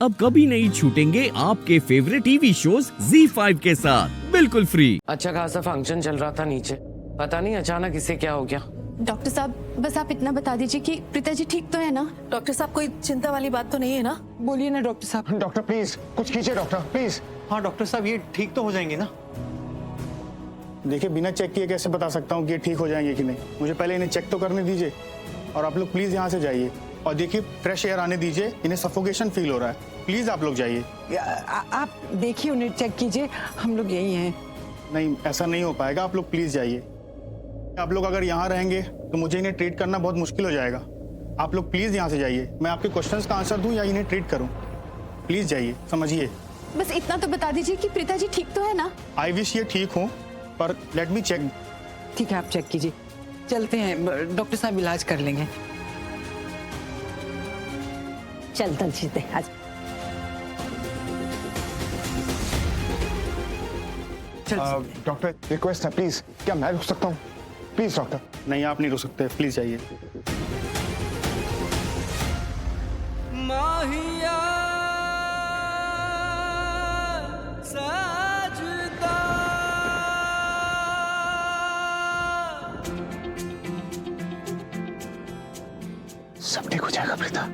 अब कभी नहीं छूटेंगे आपके फेवरेट टीवी शोज ZEE5 के साथ बिल्कुल फ्री। अच्छा खासा फंक्शन चल रहा था नीचे, पता नहीं अचानक इसे क्या हो गया। डॉक्टर साहब बस आप इतना बता दीजिए कि प्रीता जी ठीक तो है ना? डॉक्टर साहब कोई चिंता वाली बात तो नहीं है ना? बोलिए ना डॉक्टर साहब। डॉक्टर प्लीज कुछ कीजिए डॉक्टर प्लीज। हाँ डॉक्टर साहब, ये ठीक तो हो जाएंगे ना? देखिए बिना चेक किए कैसे बता सकता हूँ कि ये ठीक हो जाएंगे कि नहीं। मुझे पहले इन्हें चेक तो करने दीजिए और आप लोग प्लीज यहाँ से जाइए और देखिए फ्रेश एयर आने दीजिए। इन्हें सफोकेशन फील हो रहा है, प्लीज आप लोग जाइए। आप देखिए, उन्हें चेक कीजिए, हम लोग यही हैं। नहीं ऐसा नहीं हो पाएगा, आप लोग प्लीज जाइए। आप लोग अगर यहाँ रहेंगे तो मुझे इन्हें ट्रीट करना बहुत मुश्किल हो जाएगा। आप लोग प्लीज यहाँ से जाइए, मैं आपके क्वेश्चंस का आंसर दूं या इन्हें ट्रीट करूं। प्लीज जाइए, समझिए। बस इतना तो बता दीजिए कि प्रीता जी ठीक तो है ना? आई विश ये ठीक हो, पर लेट मी चेक। ठीक है, आप चेक कीजिए। चलते हैं, डॉक्टर साहब इलाज कर लेंगे। चल दलजीत दे आज। डॉक्टर रिक्वेस्ट है प्लीज, क्या मैं रुक सकता हूँ? Please doctor. नहीं आप नहीं रुक सकते, प्लीज जाइए। माहिया साजदा सब ठीक हो जाएगा प्रीता,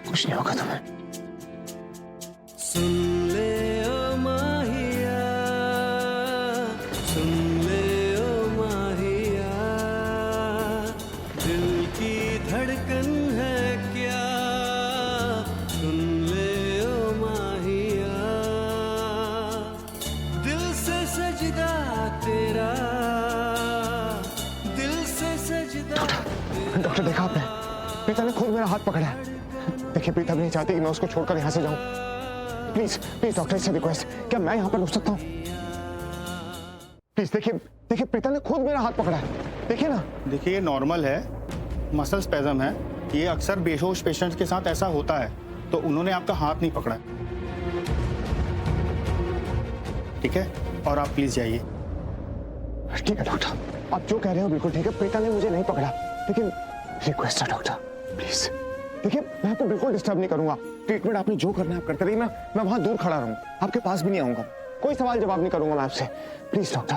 कुछ नहीं होगा तुम्हें। सुन ले ओ माहिया, सुन ले ओ माहिया, दिल की धड़कन है क्या, सुन ले ओ माहिया, दिल से सजदा तेरा, दिल से सजदा। डॉक्टर देखा आपने, प्रीता ने खुद मेरा हाथ पकड़ा है। देखिए प्रीता भी नहीं चाहती कि मैं उसको छोड़कर यहाँ से जाऊँ। प्लीज प्लीज डॉक्टर से रिक्वेस्ट, क्या मैं यहाँ पर रुक सकता हूँ? प्लीज देखिए देखिए, प्रीता ने खुद मेरा हाथ पकड़ा है, देखिए ना। देखिए ये नॉर्मल है, मसल स्पैज़म है। ये अक्सर बेहोश पेशेंट्स के साथ ऐसा होता है, तो उन्होंने आपका हाथ नहीं पकड़ा। ठीक है, और आप प्लीज जाइए। ठीक है डॉक्टर, आप जो कह रहे हो बिल्कुल ठीक है। प्रीता ने मुझे नहीं पकड़ा, लेकिन रिक्वेस्ट है डॉक्टर प्लीज। देखिए मैं आपको बिल्कुल डिस्टर्ब नहीं करूंगा। ट्रीटमेंट आपने जो करना है आप करते रहिए, मैं वहां दूर खड़ा रहूंगा, आपके पास भी नहीं आऊंगा, कोई सवाल जवाब नहीं करूंगा मैं आपसे। प्लीज डॉक्टर,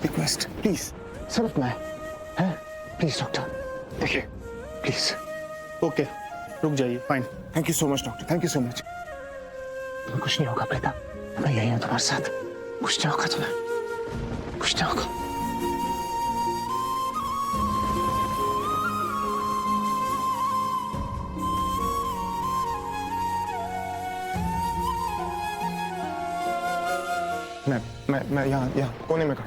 रिक्वेस्ट प्लीज, सिर्फ मैं है, प्लीज डॉक्टर देखिए प्लीज। ओके रुक जाइए, fine. Thank you so much doctor, thank you so much. तुम्हें कुछ नहीं होगा प्रीता, मैं यही हूँ तुम्हारे साथ, कुछ नहीं होगा तुम्हें, कुछ नहीं होगा। मैं यहाँ कोने में खड़ा।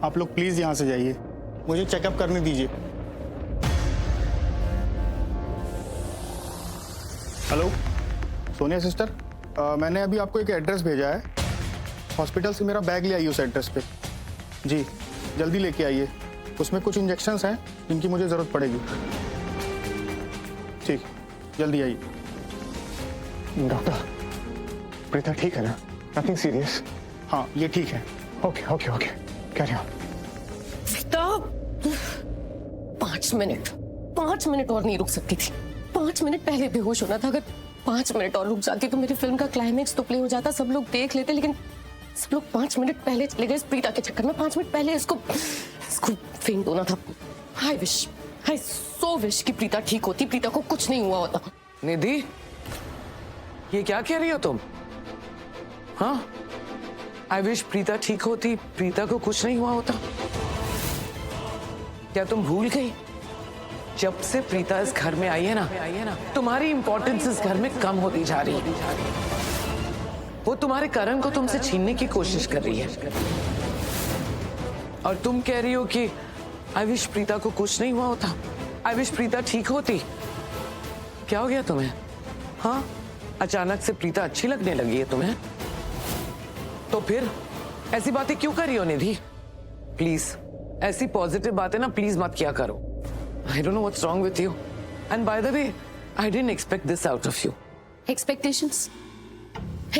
आप लोग प्लीज यहाँ से जाइए, मुझे चेकअप करने दीजिए। हेलो सोनिया सिस्टर, मैंने अभी आपको एक एड्रेस भेजा है, हॉस्पिटल से मेरा बैग ले आइए उस एड्रेस पे। जी जल्दी लेके आइए, उसमें कुछ इंजेक्शंस हैं जिनकी मुझे ज़रूरत पड़ेगी। ठीक, जल्दी आइए। डॉक्टर प्रीता ठीक है ना? Nothing serious? हाँ ये ठीक है। Okay okay okay, carry on. Stop. 5 minute और नहीं रुक सकती थी। 5 मिनट पहले बेहोश होना था। अगर 5 मिनट और रुक जाती तो मेरी फिल्म का क्लाइमेक्स तो प्ले हो जाता, सब लोग देख लेते, लेकिन सब लोग 5 मिनट पहले चले गए इस प्रीता के चक्कर में। 5 मिनट पहले इसको फेंट होना था। आई सो विश कि प्रीता ठीक होती, प्रीता को कुछ नहीं हुआ होता। निधि, ये क्या कह रही हो तुम? हाँ, आई विश प्रीता ठीक होती, प्रीता को कुछ नहीं हुआ होता। क्या तुम भूल गई? जब से प्रीता इस घर में आई है ना, तुम्हारी इंपॉर्टेंस इस घर में कम होती जा रही है। वो तुम्हारे करण को तुमसे छीनने की कोशिश कर रही है, और तुम कह रही हो कि आई विश प्रीता को कुछ नहीं हुआ होता, आई विश प्रीता ठीक होती। क्या हो गया तुम्हें? हाँ, अचानक से प्रीता अच्छी लगने लगी है तुम्हें? तो फिर ऐसी बातें क्यों कर रही हो निधि? प्लीज ऐसी पॉजिटिव बातें ना प्लीज मत किया करो। I don't know what's wrong with you, and by the way I didn't expect this out of you. Expectations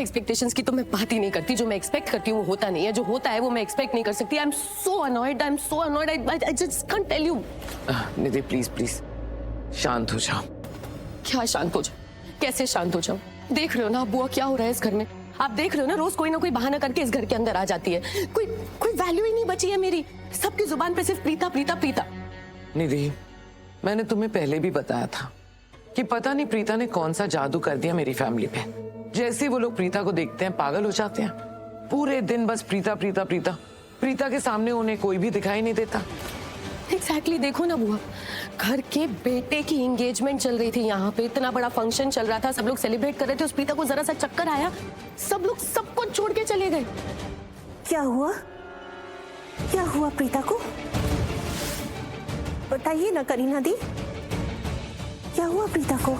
expectations की तो मैं बात ही नहीं करती। जो मैं एक्सपेक्ट करती हूँ वो होता नहीं है, जो होता है वो मैं एक्सपेक्ट नहीं कर सकती। I am so annoyed, I just can't tell you. Nidhi please please शांत हो जाओ। क्या शांत हो जाऊं? कैसे शांत हो जाऊं? देख रहे हो ना बुआ क्या हो रहा है इस घर में? आप देख रहे हो ना, रोज कोई ना कोई बहाना करके इस घर के अंदर आ जाती है। कोई वैल्यू ही नहीं बची है मेरी। सबकी जुबान पे सिर्फ प्रीता प्रीता प्रीता। निधि, मैंने तुम्हें पहले भी बताया था कि पता नहीं प्रीता ने कौन सा जादू कर दिया मेरी फैमिली पे। जैसे वो लोग प्रीता को देखते हैं पागल हो जाते हैं। पूरे दिन बस प्रीता प्रीता प्रीता। प्रीता के सामने उन्हें कोई भी दिखाई नहीं देता। एग्जैक्टली देखो ना बुआ, घर के बेटे की एंगेजमेंट चल रही थी, यहाँ पे इतना बड़ा फंक्शन चल रहा था, सब लोग सेलिब्रेट कर रहे थे। उस प्रीता को जरा सा चक्कर आया, सब लोग सब कुछ छोड़ के चले गए। क्या हुआ? क्या हुआ प्रीता को? बताइए ना करीना दी, क्या हुआ प्रीता को?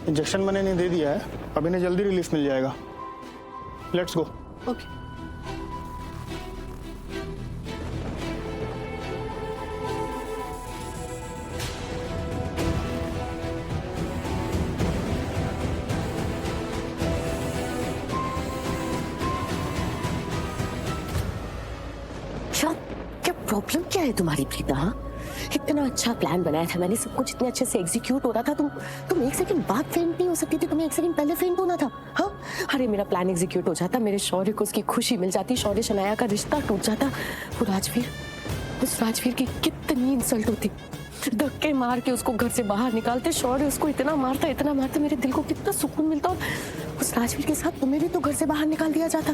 इंजेक्शन मैंने इन्हें दे दिया है, अब इन्हें जल्दी रिलीफ मिल जाएगा। Let's go. ओके। क्या प्रॉब्लम क्या है तुम्हारी प्रीता? हाँ? इतना अच्छा प्लान बनाया था मैंने, सब कुछ इतने अच्छे से एग्जीक्यूट हो रहा था। तुम एक सेकंड बाद फेंट नहीं हो सकती थी? तुम्हें एक सेकंड पहले फेंट होना था। हाँ, अरे मेरा प्लान एग्जीक्यूट हो जाता, मेरे शौर्य को उसकी खुशी मिल जाती, शौर्य शनाया का रिश्ता टूट जाता। वो राजवीर, उस राजवीर की कितनी इंसल्ट होती। धक्के मार के उसको घर से बाहर निकालते, शौर्य उसको इतना मारता, मेरे दिल को कितना सुकून मिलता। और उस राजवीर के साथ तुम्हें भी तो घर से बाहर निकाल दिया जाता,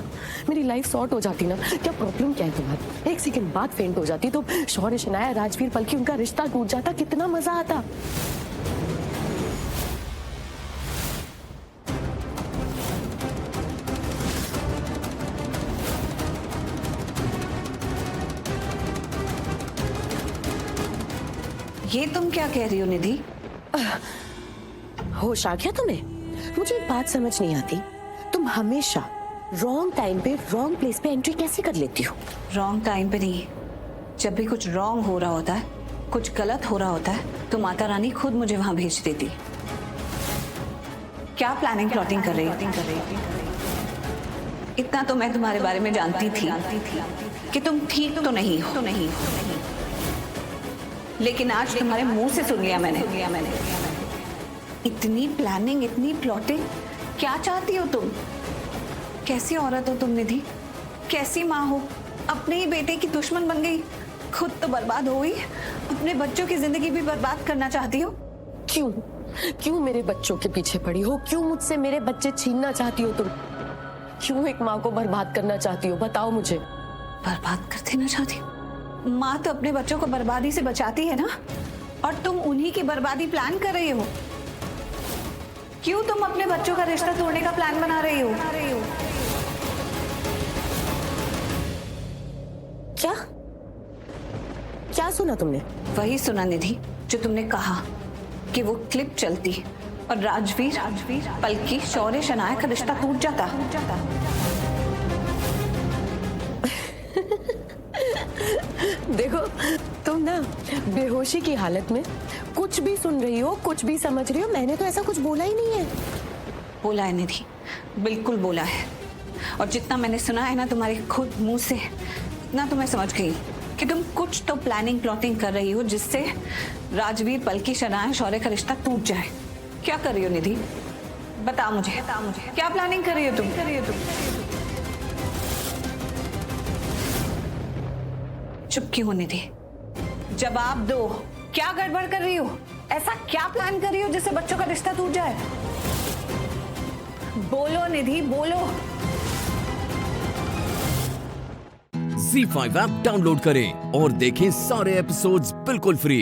मेरी लाइफ सॉर्ट हो जाती ना। क्या प्रॉब्लम क्या है तुम्हारी? एक सेकंड बाद फेंट हो जाती तो शौर्य शनाया, राजवीर पलकी, उनका रिश्ता टूट जाता, कितना मजा आता। ये तुम क्या कह रही हो निधि? होश आ गया तुम्हें? मुझे एक बात समझ नहीं आती, तुम हमेशा रॉन्ग टाइम पे रॉन्ग प्लेस पे एंट्री कैसे कर लेती हो? रॉन्ग टाइम पे नहीं, जब भी कुछ रॉन्ग हो रहा होता है, कुछ गलत हो रहा होता है, तो माता रानी खुद मुझे वहां भेज देती। क्या प्लानिंग प्लॉटिंग कर रही हो? इतना तो मैं तुम्हारे बारे में जानती थी कि तुम ठीक तो नहीं हो। लेकिन आज तुम्हारे मुंह से सुन लिया मैंने। इतनी प्लानिंग, इतनी प्लॉटिंग, क्या चाहती हो तुम? कैसी औरत हो तुम निधि? कैसी माँ हो? अपने ही बेटे की दुश्मन बन गई, खुद तो बर्बाद हो गई, अपने बच्चों की जिंदगी भी बर्बाद करना चाहती हो। क्यों मेरे बच्चों के पीछे पड़ी हो? क्यों मुझसे मेरे बच्चे छीनना चाहती हो तुम? क्यों एक माँ को बर्बाद करना चाहती हो? बताओ मुझे। बर्बाद कर देना चाहती हो? माँ तो अपने बच्चों को बर्बादी से बचाती है ना, और तुम उन्हीं की बर्बादी प्लान कर रही हो। क्यों तुम अपने बच्चों का रिश्ता तोड़ने का प्लान बना रही हो? क्या सुना तुमने? वही सुना निधि जो तुमने कहा कि वो क्लिप चलती और राजवीर पलकी, शौर्य शनाया का रिश्ता टूट जाता। देखो तुम ना बेहोशी की हालत में कुछ भी सुन रही हो, कुछ भी समझ रही हो। मैंने तो ऐसा कुछ बोला ही नहीं है। बोला है निधि, बिल्कुल बोला है। और जितना मैंने सुना है ना तुम्हारे खुद मुंह से, इतना तो मैं समझ गई कि तुम कुछ तो प्लानिंग प्लॉटिंग कर रही हो जिससे राजवीर, पलकी, शनाया, शौर्य का रिश्ता टूट जाए। क्या कर रही हो निधि? बता मुझे क्या प्लानिंग कर रही हो तुम? चुप क्यों हो निधि? जवाब दो, क्या गड़बड़ कर रही हो? ऐसा क्या प्लान कर रही हो जिससे बच्चों का रिश्ता टूट जाए? बोलो निधि, बोलो। Z5 ऐप डाउनलोड करें और देखें सारे एपिसोड्स बिल्कुल फ्री।